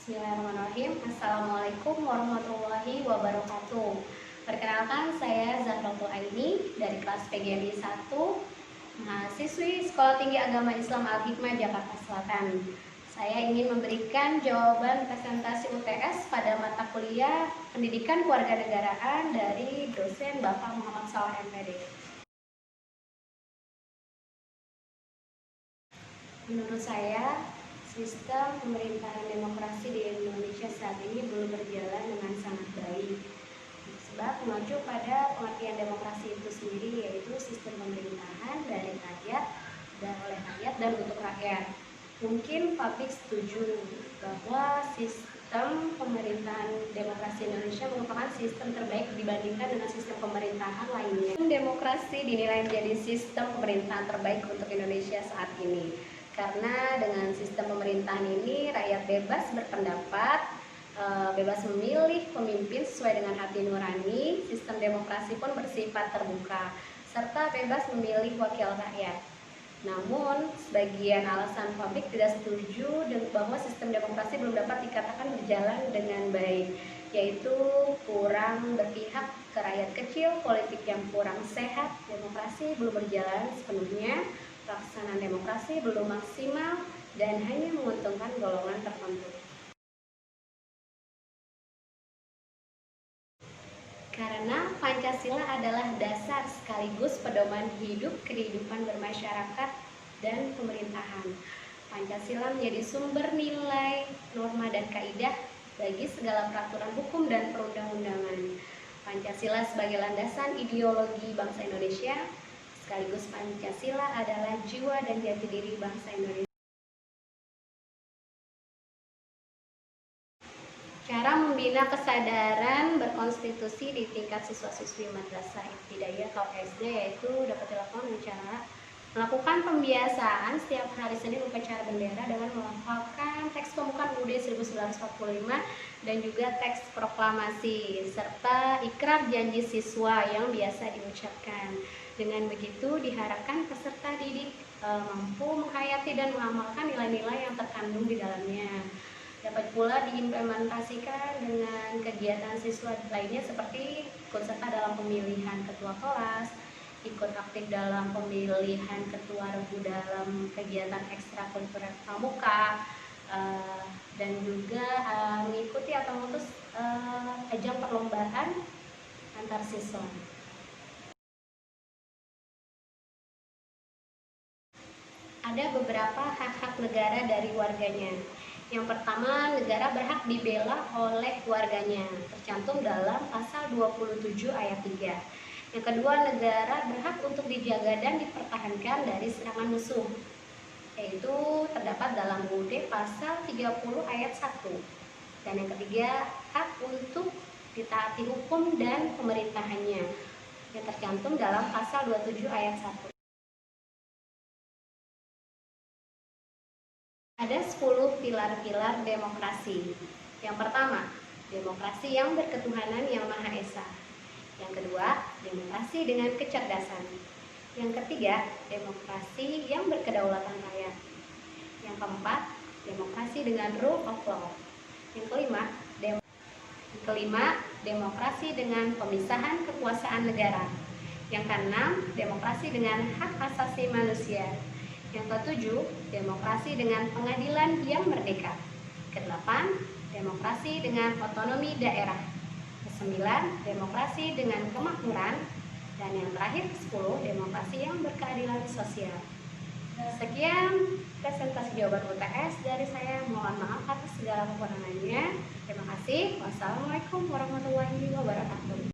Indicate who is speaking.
Speaker 1: Bismillahirrahmanirrahim. Assalamualaikum warahmatullahi wabarakatuh. Perkenalkan, saya Zahratul Aini dari kelas PGRI 1, mahasiswi Sekolah Tinggi Agama Islam Al-Hikmah Jakarta Selatan. Saya ingin memberikan jawaban presentasi UTS pada mata kuliah Pendidikan Kewarganegaraan dari dosen Bapak Muhammad Salah MPD. Menurut saya, sistem pemerintahan demokrasi di Indonesia saat ini belum berjalan dengan sangat baik. Sebab mengacu pada pengertian demokrasi itu sendiri, yaitu sistem pemerintahan dari rakyat dan oleh rakyat dan untuk rakyat. Mungkin publik setuju bahwa sistem pemerintahan demokrasi Indonesia merupakan sistem terbaik dibandingkan dengan sistem pemerintahan lainnya. Demokrasi dinilai menjadi sistem pemerintahan terbaik untuk Indonesia saat ini. Karena dengan sistem pemerintahan ini rakyat bebas berpendapat, bebas memilih pemimpin sesuai dengan hati nurani, sistem demokrasi pun bersifat terbuka, serta bebas memilih wakil rakyat. Namun, sebagian alasan publik tidak setuju bahwa sistem demokrasi belum dapat dikatakan berjalan dengan baik, yaitu kurang berpihak ke rakyat kecil, politik yang kurang sehat, demokrasi belum berjalan sepenuhnya, pelaksanaan demokrasi belum maksimal, dan hanya menguntungkan golongan tertentu. Karena Pancasila adalah dasar sekaligus pedoman hidup kehidupan bermasyarakat dan pemerintahan. Pancasila menjadi sumber nilai, norma, dan kaidah bagi segala peraturan hukum dan perundang-undangan. Pancasila sebagai landasan ideologi bangsa Indonesia, sekaligus Pancasila adalah jiwa dan jati diri bangsa Indonesia. Cara membina kesadaran berkonstitusi di tingkat siswa-siswi madrasah ibtidaiyah atau SD, yaitu dapat dilakukan dengan cara melakukan pembiasaan setiap hari Senin upacara bendera dengan melafalkan teks pembukaan UUD 1945 dan juga teks proklamasi serta ikrar janji siswa yang biasa diucapkan. Dengan begitu diharapkan peserta didik mampu menghayati dan mengamalkan nilai-nilai yang terkandung di dalamnya. Dapat pula diimplementasikan dengan kegiatan siswa lainnya seperti ikut serta dalam pemilihan ketua kelas, ikut aktif dalam pemilihan ketua regu dalam kegiatan ekstrakurikuler pramuka, dan juga mengikuti atau mengurus ajang perlombaan antar siswa. Ada beberapa hak-hak negara dari warganya. Yang pertama, negara berhak dibela oleh warganya, tercantum dalam pasal 27 ayat 3. Yang kedua, negara berhak untuk dijaga dan dipertahankan dari serangan musuh, yaitu terdapat dalam UUD pasal 30 ayat 1. Dan yang ketiga, hak untuk ditaati hukum dan pemerintahannya, yang tercantum dalam pasal 27 ayat 1. Ada 10 pilar-pilar demokrasi. Yang pertama, demokrasi yang berketuhanan yang Maha Esa. Yang kedua, demokrasi dengan kecerdasan. Yang ketiga, demokrasi yang berkedaulatan rakyat. Yang keempat, demokrasi dengan rule of law. Yang kelima, demokrasi dengan pemisahan kekuasaan negara. Yang keenam, demokrasi dengan hak asasi manusia. Yang ketujuh, demokrasi dengan pengadilan yang merdeka. Kedelapan, demokrasi dengan otonomi daerah. Kesembilan, demokrasi dengan kemakmuran. Dan yang terakhir, ke-10, demokrasi yang berkeadilan sosial. Sekian presentasi jawaban UTS dari saya. Mohon maaf atas segala kekurangannya. Terima kasih. Wassalamualaikum warahmatullahi wabarakatuh.